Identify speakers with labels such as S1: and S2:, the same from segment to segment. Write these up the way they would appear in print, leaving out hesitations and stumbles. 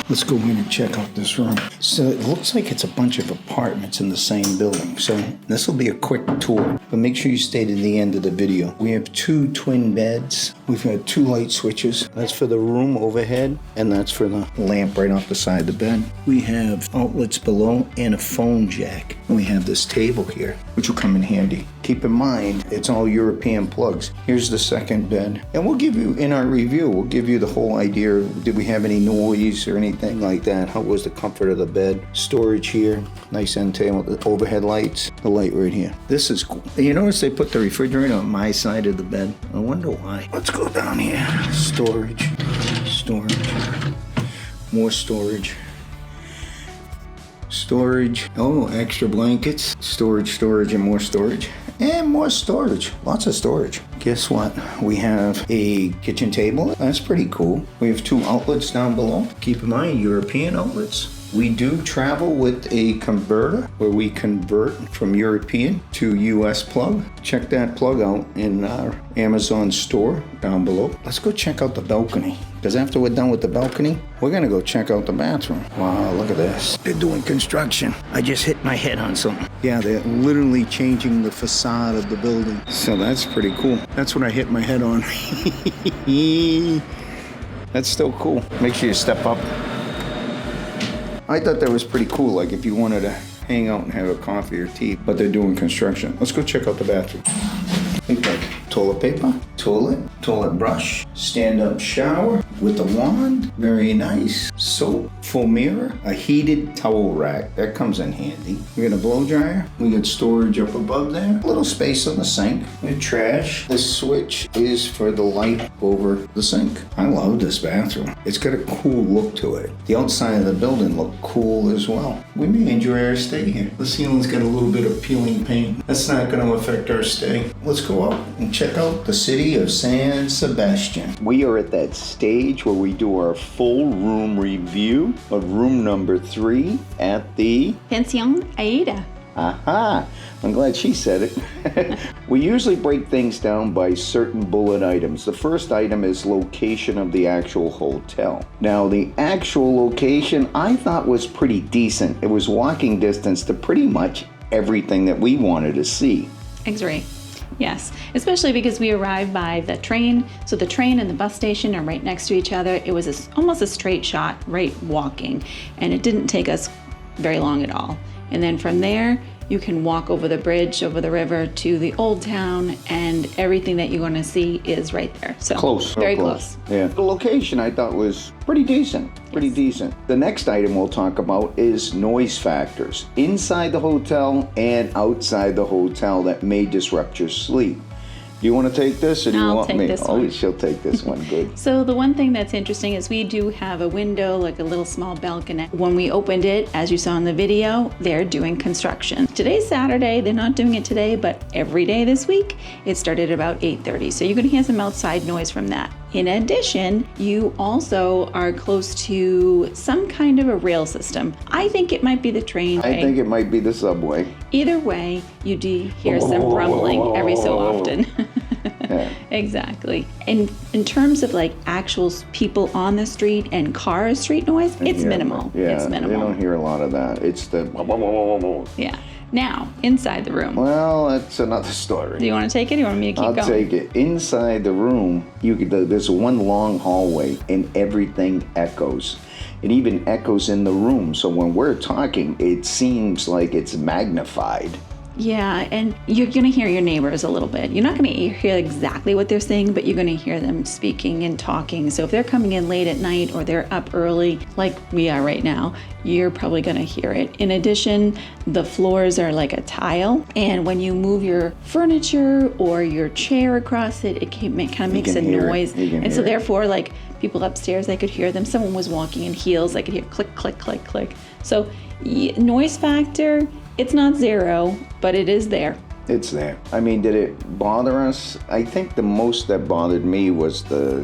S1: Let's go in and check out this room. So it looks like it's a bunch of apartments in the same building. So this will be a quick tour, but make sure you stay to the end of the video. We have 2 twin beds. We've got 2 light switches. That's for the room overhead, and that's for the lamp right off the side of the bed. We have outlets below and a phone jack. We have this table here, which will come in handy. Keep in mind, it's all European plugs. Here's the second bed. And we'll give you, in our review, we'll give you the whole idea. Did we have any noise or anything like that? How was the comfort of the bed? Storage here, nice end table, the overhead lights, the light right here. This is cool. You notice they put the refrigerator on my side of the bed? I wonder why. Let's go down here. Storage, more storage. Storage, oh, extra blankets, storage, and more storage. And more storage, lots of storage. Guess what? We have a kitchen table. That's pretty cool. We have 2 outlets down below. Keep in mind, European outlets. We do travel with a converter where we convert from European to US plug. Check that plug out in our Amazon store down below. Let's go check out the balcony, because after we're done with the balcony, we're gonna go check out the bathroom. Wow, look at this. They're doing construction. I just hit my head on something. Yeah, they're literally changing the facade of the building. So that's pretty cool. That's what I hit my head on. That's still cool. Make sure you step up. I thought that was pretty cool, like if you wanted to hang out and have a coffee or tea, but they're doing construction. Let's go check out the bathroom. Think like toilet paper, toilet brush, stand-up shower with a wand, very nice. Soap, full mirror, a heated towel rack, that comes in handy. We got a blow dryer, we got storage up above there, a little space on the sink, and trash. This switch is for the light over the sink. I love this bathroom. It's got a cool look to it. The outside of the building looked cool as well. We may enjoy our stay here. The ceiling's got a little bit of peeling paint. That's not going to affect our stay. Let's go out and check out the city of San Sebastian. We are at that stage where we do our full room review of room number 3 at the
S2: Pension Aida.
S1: Aha! I'm glad she said it. We usually break things down by certain bullet items. The first item is location of the actual hotel. Now, the actual location I thought was pretty decent. It was walking distance to pretty much everything that we wanted to see.
S2: Agree. Yes, especially because we arrived by the train. So the train and the bus station are right next to each other. It was almost a straight shot, right walking, and it didn't take us very long at all. And then from there, you can walk over the bridge, over the river to the old town, and everything that you're going to see is right there. So
S1: close.
S2: Very close.
S1: Yeah. The location I thought was pretty decent. Pretty decent. The next item we'll talk about is noise factors inside the hotel and outside the hotel that may disrupt your sleep. Do you want to take this, or do you want me? Oh, she'll take this one. Good.
S2: So the one thing that's interesting is we do have a window, like a little small balcony. When we opened it, as you saw in the video, they're doing construction. Today's Saturday. They're not doing it today, but every day this week, it started about 8:30. So you're going to hear some outside noise from that. In addition, you also are close to some kind of a rail system. I think it might be the train.
S1: I think it might be the subway.
S2: Either way, you do hear some rumbling every so often.
S1: Yeah.
S2: Exactly. And in terms of like actual people on the street and car street noise, it's minimal.
S1: Yeah,
S2: it's minimal.
S1: You don't hear a lot of that. It's the
S2: Yeah. Now, inside the room.
S1: Well, that's another story.
S2: Do you want to take it, or you want me to keep going?
S1: I'll take it. Inside the room, there's one long hallway, and everything echoes. It even echoes in the room. So when we're talking, it seems like it's magnified.
S2: Yeah, and you're going to hear your neighbors a little bit. You're not going to hear exactly what they're saying, but you're going to hear them speaking and talking. So if they're coming in late at night or they're up early, like we are right now, you're probably going to hear it. In addition, the floors are like a tile, and when you move your furniture or your chair across it, it kind of makes a noise. And so therefore, like people upstairs, I could hear them. Someone was walking in heels, I could hear click, click, click, click. So noise factor, it's not zero, but it is there.
S1: It's there. I mean, did it bother us? I think the most that bothered me was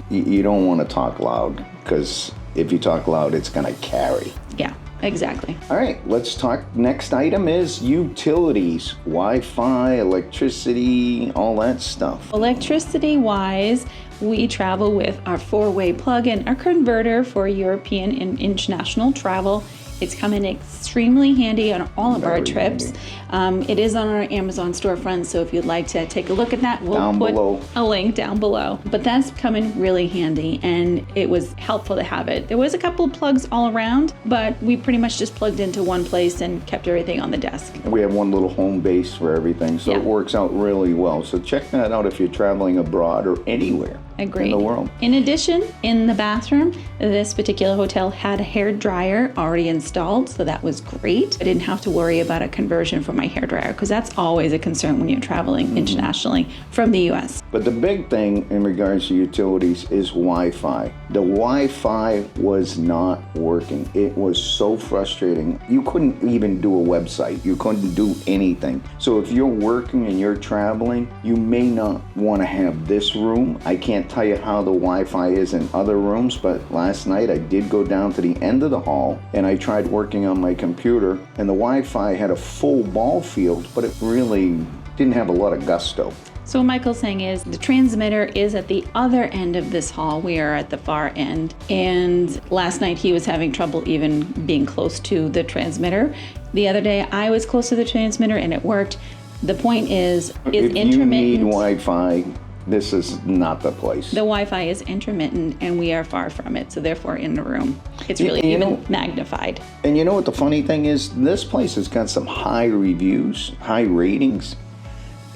S1: you don't want to talk loud, because if you talk loud, it's going to carry.
S2: Yeah, exactly.
S1: All right, let's talk. Next item is utilities, Wi-Fi, electricity, all that stuff.
S2: Electricity-wise, we travel with our 4-way plug-in, our converter for European and international travel. It's come in extremely handy on all of our trips. It is on our Amazon storefront, so if you'd like to take a look at that, we'll put a link down below. But that's come in really handy, and it was helpful to have it. There was a couple of plugs all around, but we pretty much just plugged into one place and kept everything on the desk.
S1: And we have one little home base for everything, so it works out really well. So check that out if you're traveling abroad or anywhere.
S2: Agreed.
S1: In the world.
S2: In addition, in the bathroom, this particular hotel had a hair dryer already installed, so that was great. I didn't have to worry about a conversion for my hair dryer, because that's always a concern when you're traveling internationally from the US.
S1: But the big thing in regards to utilities is Wi-Fi. The Wi-Fi was not working. It was so frustrating. You couldn't even do a website. You couldn't do anything. So if you're working and you're traveling, you may not want to have this room. I can't tell you how the Wi-Fi is in other rooms, but last night I did go down to the end of the hall and I tried working on my computer, and the Wi-Fi had a full ball field, but it really didn't have a lot of gusto.
S2: So what Michael's saying is the transmitter is at the other end of this hall. We are at the far end. And last night he was having trouble even being close to the transmitter. The other day I was close to the transmitter and it worked. The point is
S1: if
S2: intermittent.
S1: you need Wi-Fi, this is not the place.
S2: The Wi-Fi is intermittent and we are far from it, so therefore in the room. It's really even magnified.
S1: And you know what the funny thing is? This place has got some high reviews, high ratings,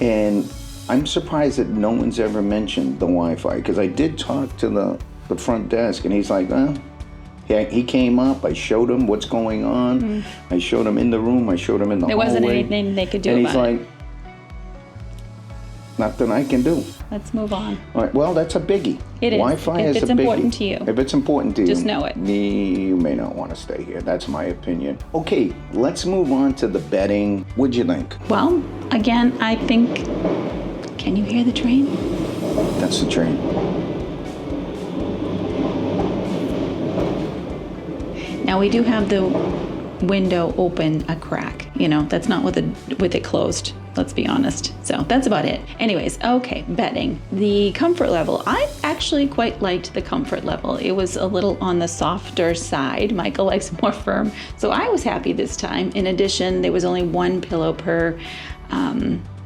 S1: and I'm surprised that no one's ever mentioned the Wi-Fi, because I did talk to the front desk and he's like, he came up, I showed him what's going on, I showed him in the room, I showed him in the hallway.
S2: There wasn't anything they could do about it.
S1: And he's like, nothing I can do.
S2: Let's move on.
S1: All right, well, that's a biggie.
S2: It is.
S1: Wi-Fi is a biggie.
S2: If it's important to you.
S1: If it's important to you.
S2: Just know it.
S1: You may not want to stay here. That's my opinion. Okay, let's move on to the bedding. What'd you think?
S2: Well, again, I think, can you hear the train?
S1: That's the train.
S2: Now we do have the window open a crack. You know, that's not with it closed. Let's be honest. So that's about it. Anyways, okay, bedding. The comfort level. I actually quite liked the comfort level. It was a little on the softer side. Michael likes more firm. So I was happy this time. In addition, there was only one pillow per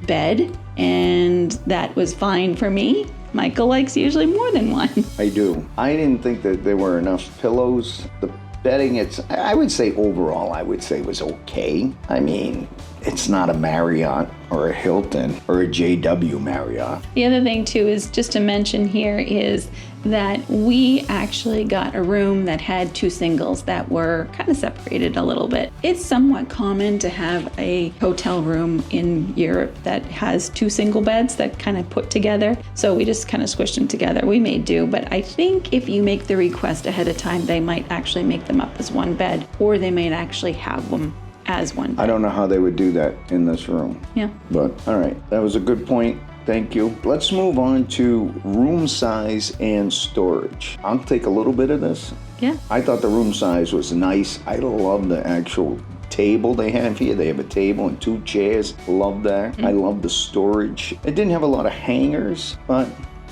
S2: bed, and that was fine for me. Michael likes usually more than one.
S1: I do. I didn't think that there were enough pillows. The bedding, I would say overall, was okay. I mean, it's not a Marriott or a Hilton or a JW Marriott.
S2: The other thing too is just to mention here is that we actually got a room that had two singles that were kind of separated a little bit. It's somewhat common to have a hotel room in Europe that has two single beds that kind of put together. So we just kind of squished them together. We may do, but I think if you make the request ahead of time, they might actually make them up as one bed, or they may actually have them as one bed.
S1: I don't know how they would do that in this room.
S2: Yeah.
S1: But all right, that was a good point. Thank you. Let's move on to room size and storage. I'll take a little bit of this.
S2: Yeah.
S1: I thought the room size was nice. I love the actual table they have here. They have a table and two chairs. Love that. I love the storage. It didn't have a lot of hangers, but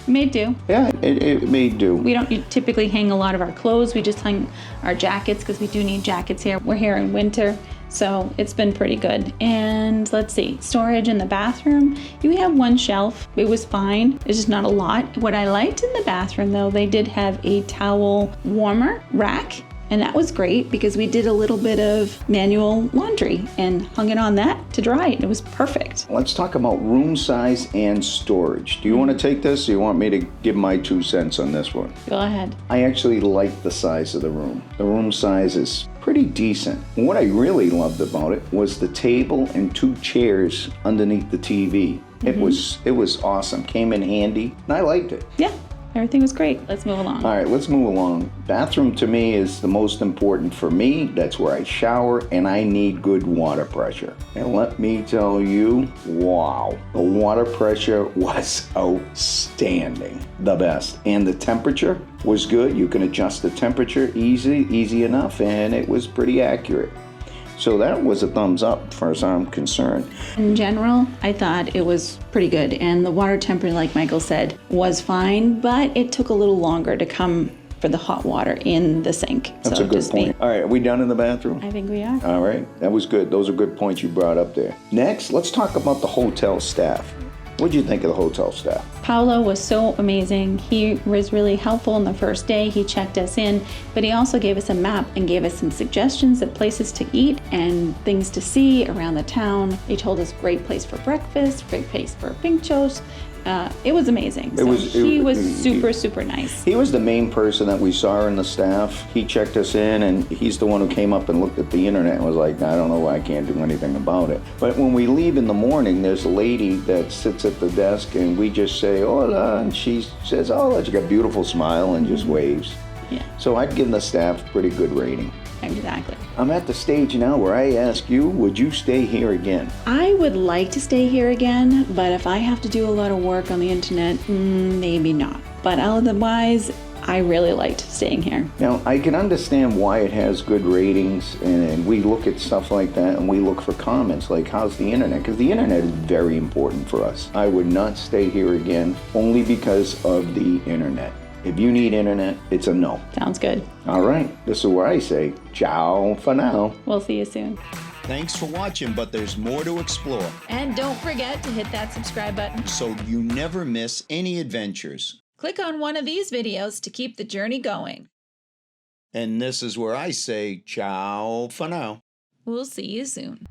S2: May do.
S1: yeah, it may do.
S2: We don't typically hang a lot of our clothes. We just hang our jackets because we do need jackets here. We're here in winter, so it's been pretty good. And let's see, storage in the bathroom. You have one shelf. It was fine. It's just not a lot. What I liked in the bathroom, though, they did have a towel warmer rack. And that was great because we did a little bit of manual laundry and hung it on that to dry. And it was perfect.
S1: Let's talk about room size and storage. Do you want to take this, or you want me to give my 2 cents on this one?
S2: Go ahead.
S1: I actually like the size of the room. The room size is pretty decent. What I really loved about it was the table and 2 chairs underneath the TV. It was awesome. Came in handy, and I liked it.
S2: Yeah. Everything was great. Let's move along.
S1: All right, let's move along. Bathroom to me is the most important for me. That's where I shower, and I need good water pressure. And let me tell you, wow, the water pressure was outstanding. The best. And the temperature was good. You can adjust the temperature easy enough, and it was pretty accurate. So that was a thumbs up as far as I'm concerned.
S2: In general, I thought it was pretty good. And the water temperature, like Michael said, was fine, but it took a little longer to come for the hot water in the sink.
S1: That's a good point. All right, are we done in the bathroom?
S2: I think we are.
S1: All right, that was good. Those are good points you brought up there. Next, let's talk about the hotel staff. What'd you think of the hotel staff?
S2: Paolo was so amazing. He was really helpful on the first day. He checked us in, but he also gave us a map and gave us some suggestions of places to eat and things to see around the town. He told us great place for breakfast, great place for pinchos. It was amazing. He was super nice.
S1: He was the main person that we saw in the staff. He checked us in, and he's the one who came up and looked at the internet and was like, I don't know why I can't do anything about it. But when we leave in the morning, there's a lady that sits at the desk, and we just say, hola, and she says, oh, she's got a beautiful smile and just waves.
S2: Yeah.
S1: So I'd give the staff a pretty good rating.
S2: Exactly.
S1: I'm at the stage now where I ask you, would you stay here again?
S2: I would like to stay here again, but if I have to do a lot of work on the internet, maybe not. But otherwise, I really liked staying here.
S1: Now, I can understand why it has good ratings, and we look at stuff like that, and we look for comments like, how's the internet? Because the internet is very important for us. I would not stay here again only because of the internet. If you need internet, it's a no.
S2: Sounds good.
S1: All right, this is where I say ciao for now.
S2: We'll see you soon.
S3: Thanks for watching, but there's more to explore,
S4: And don't forget to hit that subscribe button.
S3: so you never miss any adventures.
S4: Click on one of these videos to keep the journey going.
S3: And this is where I say ciao for now.
S4: We'll see you soon.